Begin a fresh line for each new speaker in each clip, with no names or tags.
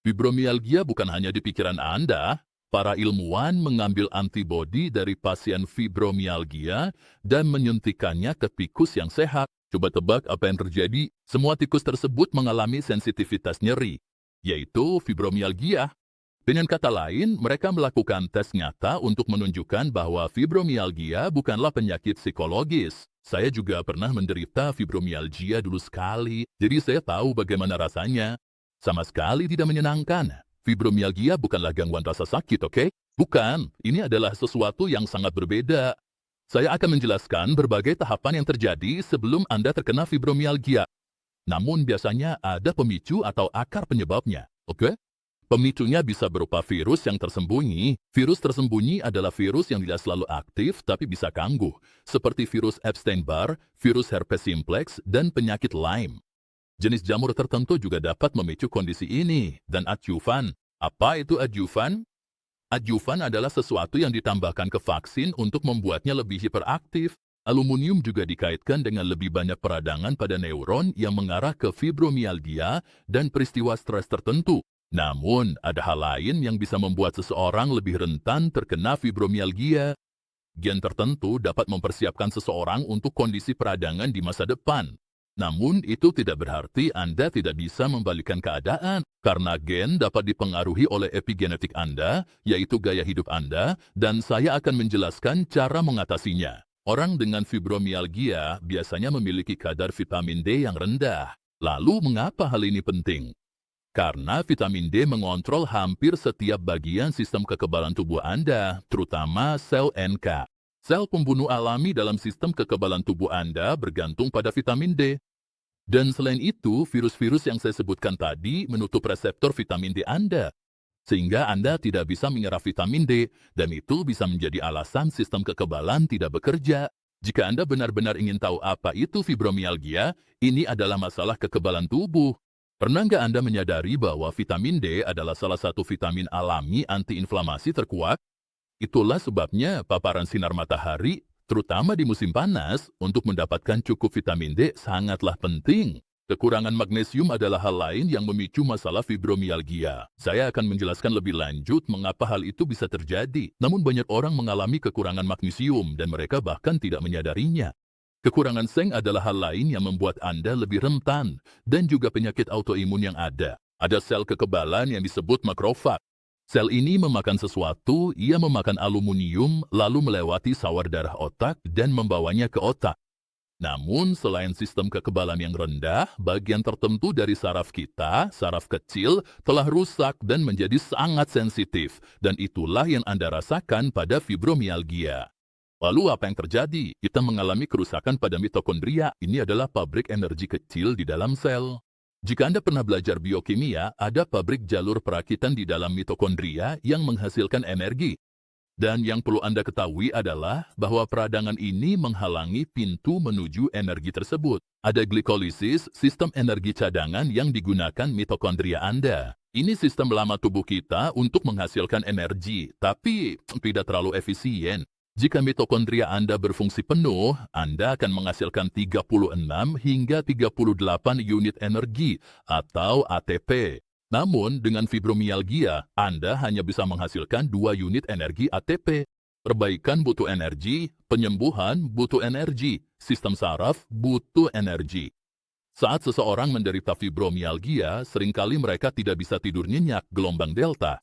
Fibromialgia bukan hanya di pikiran Anda. Para ilmuwan mengambil antibodi dari pasien fibromialgia dan menyuntikannya ke tikus yang sehat. Coba tebak apa yang terjadi? Semua tikus tersebut mengalami sensitivitas nyeri, yaitu fibromialgia. Dengan kata lain, mereka melakukan tes nyata untuk menunjukkan bahwa fibromialgia bukanlah penyakit psikologis. Saya juga pernah menderita fibromialgia dulu sekali, jadi saya tahu bagaimana rasanya. Sama sekali tidak menyenangkan. Fibromialgia bukanlah gangguan rasa sakit, oke? Bukan, ini adalah sesuatu yang sangat berbeda. Saya akan menjelaskan berbagai tahapan yang terjadi sebelum Anda terkena fibromialgia. Namun biasanya ada pemicu atau akar penyebabnya, oke? Pemicunya bisa berupa virus yang tersembunyi. Virus tersembunyi adalah virus yang tidak selalu aktif tapi bisa kambuh, seperti virus Epstein-Barr, virus herpes simplex, dan penyakit Lyme. Jenis jamur tertentu juga dapat memicu kondisi ini. Dan adjuvan. Apa itu adjuvan? Adjuvan adalah sesuatu yang ditambahkan ke vaksin untuk membuatnya lebih hiperaktif. Aluminium juga dikaitkan dengan lebih banyak peradangan pada neuron yang mengarah ke fibromialgia dan peristiwa stres tertentu. Namun, ada hal lain yang bisa membuat seseorang lebih rentan terkena fibromialgia. Gen tertentu dapat mempersiapkan seseorang untuk kondisi peradangan di masa depan. Namun, itu tidak berarti Anda tidak bisa membalikkan keadaan, karena gen dapat dipengaruhi oleh epigenetik Anda, yaitu gaya hidup Anda, dan saya akan menjelaskan cara mengatasinya. Orang dengan fibromialgia biasanya memiliki kadar vitamin D yang rendah. Lalu, mengapa hal ini penting? Karena vitamin D mengontrol hampir setiap bagian sistem kekebalan tubuh Anda, terutama sel NK. Sel pembunuh alami dalam sistem kekebalan tubuh Anda bergantung pada vitamin D. Dan selain itu, virus-virus yang saya sebutkan tadi menutup reseptor vitamin D Anda, sehingga Anda tidak bisa menyerap vitamin D, dan itu bisa menjadi alasan sistem kekebalan tidak bekerja. Jika Anda benar-benar ingin tahu apa itu fibromialgia, ini adalah masalah kekebalan tubuh. Pernah nggak Anda menyadari bahwa vitamin D adalah salah satu vitamin alami antiinflamasi terkuat? Itulah sebabnya paparan sinar matahari, terutama di musim panas, untuk mendapatkan cukup vitamin D sangatlah penting. Kekurangan magnesium adalah hal lain yang memicu masalah fibromialgia. Saya akan menjelaskan lebih lanjut mengapa hal itu bisa terjadi. Namun banyak orang mengalami kekurangan magnesium dan mereka bahkan tidak menyadarinya. Kekurangan seng adalah hal lain yang membuat Anda lebih rentan dan juga penyakit autoimun yang ada. Ada sel kekebalan yang disebut makrofag. Sel ini memakan sesuatu, ia memakan aluminium, lalu melewati sawar darah otak dan membawanya ke otak. Namun, selain sistem kekebalan yang rendah, bagian tertentu dari saraf kita, saraf kecil, telah rusak dan menjadi sangat sensitif. Dan itulah yang Anda rasakan pada fibromialgia. Lalu apa yang terjadi? Kita mengalami kerusakan pada mitokondria. Ini adalah pabrik energi kecil di dalam sel. Jika Anda pernah belajar biokimia, ada pabrik jalur perakitan di dalam mitokondria yang menghasilkan energi. Dan yang perlu Anda ketahui adalah bahwa peradangan ini menghalangi pintu menuju energi tersebut. Ada glikolisis, sistem energi cadangan yang digunakan mitokondria Anda. Ini sistem lama tubuh kita untuk menghasilkan energi, tapi tidak terlalu efisien. Jika mitokondria Anda berfungsi penuh, Anda akan menghasilkan 36 hingga 38 unit energi atau ATP. Namun, dengan fibromialgia, Anda hanya bisa menghasilkan 2 unit energi ATP. Perbaikan butuh energi, penyembuhan butuh energi, sistem saraf butuh energi. Saat seseorang menderita fibromialgia, seringkali mereka tidak bisa tidur nyenyak gelombang delta.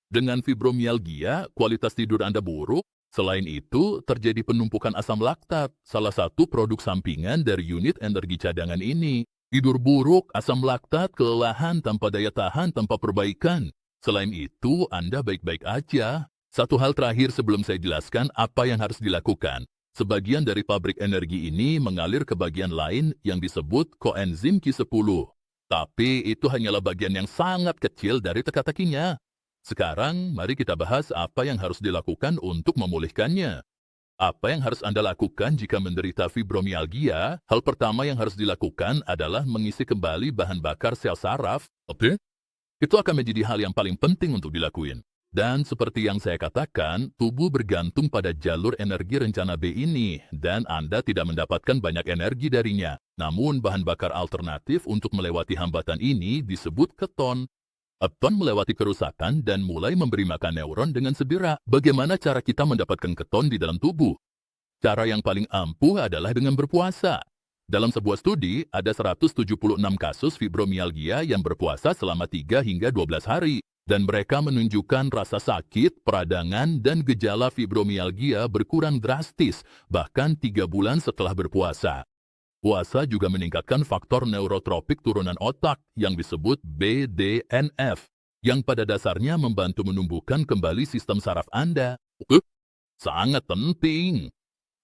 Dengan fibromialgia, kualitas tidur Anda buruk. Selain itu, terjadi penumpukan asam laktat, salah satu produk sampingan dari unit energi cadangan ini. Tidur buruk, asam laktat, kelelahan tanpa daya tahan, tanpa perbaikan. Selain itu, Anda baik-baik aja. Satu hal terakhir sebelum saya jelaskan apa yang harus dilakukan. Sebagian dari pabrik energi ini mengalir ke bagian lain yang disebut koenzim Q10. Tapi itu hanyalah bagian yang sangat kecil dari teka-tekinya. Sekarang, mari kita bahas apa yang harus dilakukan untuk memulihkannya. Apa yang harus Anda lakukan jika menderita fibromialgia? Hal pertama yang harus dilakukan adalah mengisi kembali bahan bakar sel saraf. Oke? Itu akan menjadi hal yang paling penting untuk dilakuin. Dan seperti yang saya katakan, tubuh bergantung pada jalur energi rencana B ini, dan Anda tidak mendapatkan banyak energi darinya. Namun, bahan bakar alternatif untuk melewati hambatan ini disebut keton. Keton melewati kerusakan dan mulai memberi makan neuron dengan segera. Bagaimana cara kita mendapatkan keton di dalam tubuh? Cara yang paling ampuh adalah dengan berpuasa. Dalam sebuah studi, ada 176 kasus fibromialgia yang berpuasa selama 3 hingga 12 hari. Dan mereka menunjukkan rasa sakit, peradangan, dan gejala fibromialgia berkurang drastis, bahkan 3 bulan setelah berpuasa. Puasa juga meningkatkan faktor neurotropik turunan otak yang disebut BDNF, yang pada dasarnya membantu menumbuhkan kembali sistem saraf Anda. Oke, sangat penting.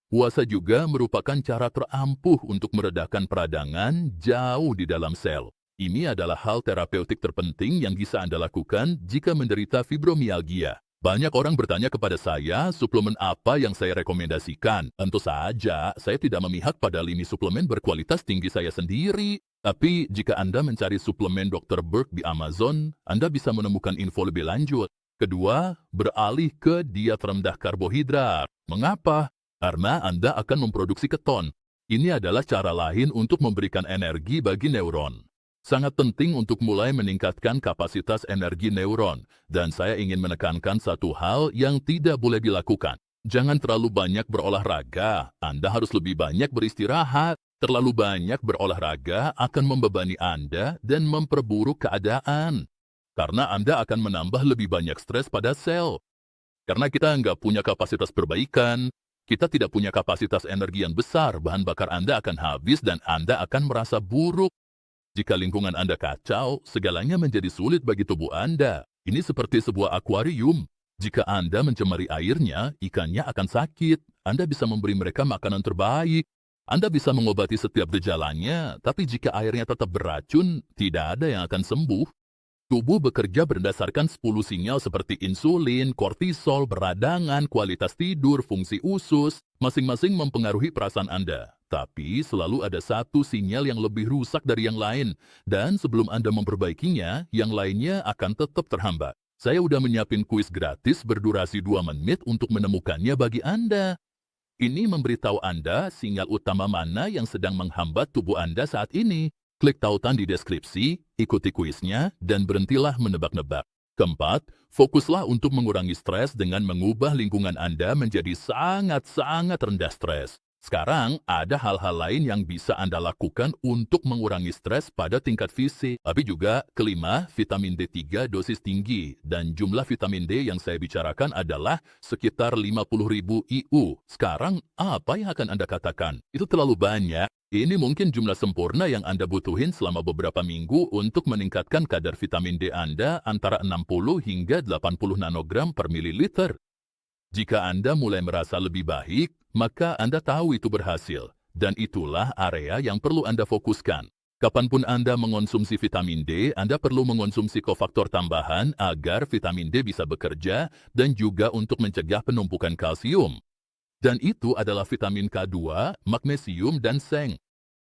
Puasa juga merupakan cara terampuh untuk meredakan peradangan jauh di dalam sel. Ini adalah hal terapeutik terpenting yang bisa Anda lakukan jika menderita fibromialgia. Banyak orang bertanya kepada saya, suplemen apa yang saya rekomendasikan. Tentu saja, saya tidak memihak pada lini suplemen berkualitas tinggi saya sendiri. Tapi, jika Anda mencari suplemen Dr. Berg di Amazon, Anda bisa menemukan info lebih lanjut. Kedua, beralih ke diet rendah karbohidrat. Mengapa? Karena Anda akan memproduksi keton. Ini adalah cara lain untuk memberikan energi bagi neuron. Sangat penting untuk mulai meningkatkan kapasitas energi neuron, dan saya ingin menekankan satu hal yang tidak boleh dilakukan. Jangan terlalu banyak berolahraga, Anda harus lebih banyak beristirahat. Terlalu banyak berolahraga akan membebani Anda dan memperburuk keadaan. Karena Anda akan menambah lebih banyak stres pada sel. Karena kita nggak punya kapasitas perbaikan, kita tidak punya kapasitas energi yang besar, bahan bakar Anda akan habis dan Anda akan merasa buruk. Jika lingkungan Anda kacau, segalanya menjadi sulit bagi tubuh Anda. Ini seperti sebuah akuarium. Jika Anda mencemari airnya, ikannya akan sakit. Anda bisa memberi mereka makanan terbaik. Anda bisa mengobati setiap gejalanya, tapi jika airnya tetap beracun, tidak ada yang akan sembuh. Tubuh bekerja berdasarkan 10 sinyal seperti insulin, kortisol, peradangan, kualitas tidur, fungsi usus, masing-masing mempengaruhi perasaan Anda. Tapi selalu ada satu sinyal yang lebih rusak dari yang lain, dan sebelum Anda memperbaikinya, yang lainnya akan tetap terhambat. Saya udah menyiapin kuis gratis berdurasi 2 menit untuk menemukannya bagi Anda. Ini memberitahu Anda sinyal utama mana yang sedang menghambat tubuh Anda saat ini. Klik tautan di deskripsi, ikuti kuisnya, dan berhentilah menebak-nebak. Keempat, fokuslah untuk mengurangi stres dengan mengubah lingkungan Anda menjadi sangat-sangat rendah stres. Sekarang, ada hal-hal lain yang bisa Anda lakukan untuk mengurangi stres pada tingkat fisik. Tapi juga, kelima, vitamin D3 dosis tinggi. Dan jumlah vitamin D yang saya bicarakan adalah sekitar 50.000 IU. Sekarang, apa yang akan Anda katakan? Itu terlalu banyak. Ini mungkin jumlah sempurna yang Anda butuhin selama beberapa minggu untuk meningkatkan kadar vitamin D Anda antara 60 hingga 80 nanogram per mililiter. Jika Anda mulai merasa lebih baik, maka Anda tahu itu berhasil. Dan itulah area yang perlu Anda fokuskan. Kapanpun Anda mengonsumsi vitamin D, Anda perlu mengonsumsi kofaktor tambahan agar vitamin D bisa bekerja dan juga untuk mencegah penumpukan kalsium. Dan itu adalah vitamin K2, magnesium, dan seng.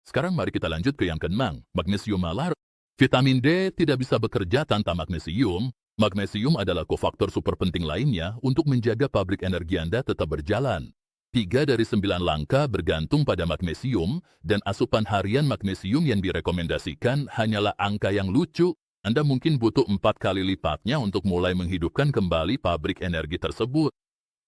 Sekarang mari kita lanjut ke yang keenam, magnesium malar. Vitamin D tidak bisa bekerja tanpa magnesium. Magnesium adalah kofaktor super penting lainnya untuk menjaga pabrik energi Anda tetap berjalan. 3 dari 9 langkah bergantung pada magnesium, dan asupan harian magnesium yang direkomendasikan hanyalah angka yang lucu. Anda mungkin butuh 4 kali lipatnya untuk mulai menghidupkan kembali pabrik energi tersebut.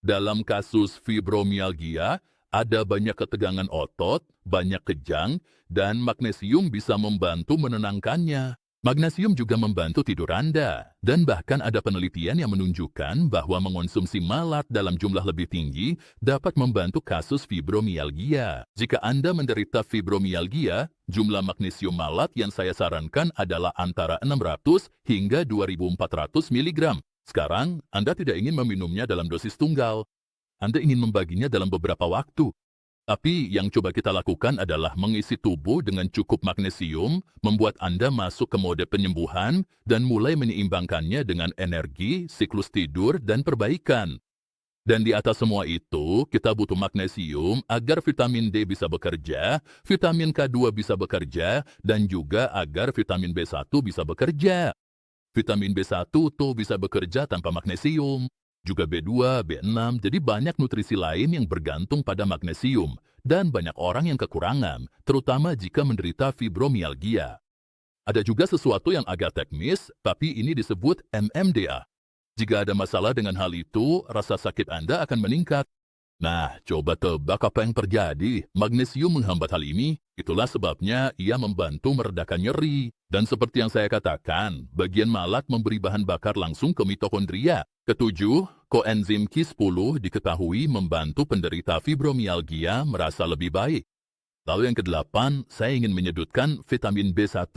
Dalam kasus fibromialgia, ada banyak ketegangan otot, banyak kejang, dan magnesium bisa membantu menenangkannya. Magnesium juga membantu tidur Anda, dan bahkan ada penelitian yang menunjukkan bahwa mengonsumsi malat dalam jumlah lebih tinggi dapat membantu kasus fibromialgia. Jika Anda menderita fibromialgia, jumlah magnesium malat yang saya sarankan adalah antara 600 hingga 2.400 mg. Sekarang, Anda tidak ingin meminumnya dalam dosis tunggal. Anda ingin membaginya dalam beberapa waktu. Tapi yang coba kita lakukan adalah mengisi tubuh dengan cukup magnesium, membuat Anda masuk ke mode penyembuhan, dan mulai menyeimbangkannya dengan energi, siklus tidur, dan perbaikan. Dan di atas semua itu, kita butuh magnesium agar vitamin D bisa bekerja, vitamin K2 bisa bekerja, dan juga agar vitamin B1 bisa bekerja. Vitamin B1 tuh bisa bekerja tanpa magnesium. Juga B2, B6, jadi banyak nutrisi lain yang bergantung pada magnesium, dan banyak orang yang kekurangan, terutama jika menderita fibromialgia. Ada juga sesuatu yang agak teknis, tapi ini disebut NMDA. Jika ada masalah dengan hal itu, rasa sakit Anda akan meningkat. Nah, coba tebak apa yang terjadi. Magnesium menghambat hal ini, itulah sebabnya ia membantu meredakan nyeri. Dan seperti yang saya katakan, bagian malat memberi bahan bakar langsung ke mitokondria. Ketujuh, koenzim Q10 diketahui membantu penderita fibromialgia merasa lebih baik. Lalu yang kedelapan, saya ingin menyebutkan vitamin B1.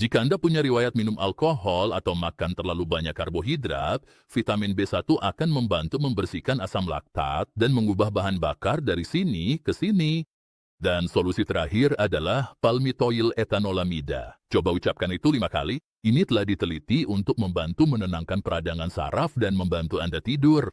Jika Anda punya riwayat minum alkohol atau makan terlalu banyak karbohidrat, vitamin B1 akan membantu membersihkan asam laktat dan mengubah bahan bakar dari sini ke sini. Dan solusi terakhir adalah palmitoyl etanolamida. Coba ucapkan itu 5 kali. Ini telah diteliti untuk membantu menenangkan peradangan saraf dan membantu Anda tidur.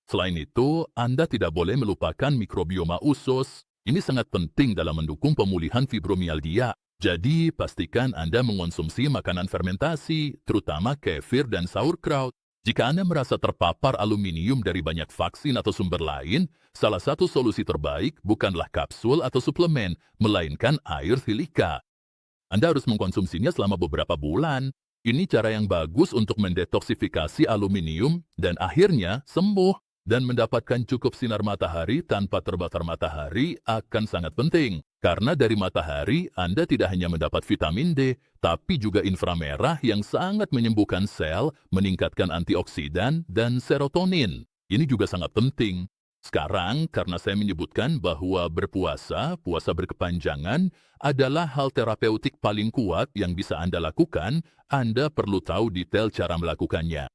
Selain itu, Anda tidak boleh melupakan mikrobioma usus. Ini sangat penting dalam mendukung pemulihan fibromialgia. Jadi, pastikan Anda mengonsumsi makanan fermentasi, terutama kefir dan sauerkraut. Jika Anda merasa terpapar aluminium dari banyak vaksin atau sumber lain, salah satu solusi terbaik bukanlah kapsul atau suplemen, melainkan air silika. Anda harus mengkonsumsinya selama beberapa bulan. Ini cara yang bagus untuk mendetoksifikasi aluminium dan akhirnya sembuh. Dan mendapatkan cukup sinar matahari tanpa terbakar matahari akan sangat penting. Karena dari matahari, Anda tidak hanya mendapat vitamin D, tapi juga inframerah yang sangat menyembuhkan sel, meningkatkan antioksidan, dan serotonin. Ini juga sangat penting. Sekarang, karena saya menyebutkan bahwa berpuasa, puasa berkepanjangan, adalah hal terapeutik paling kuat yang bisa Anda lakukan, Anda perlu tahu detail cara melakukannya.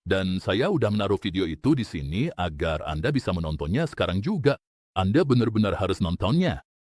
Dan saya udah menaruh video itu di sini agar Anda bisa menontonnya sekarang juga. Anda benar-benar harus nontonnya.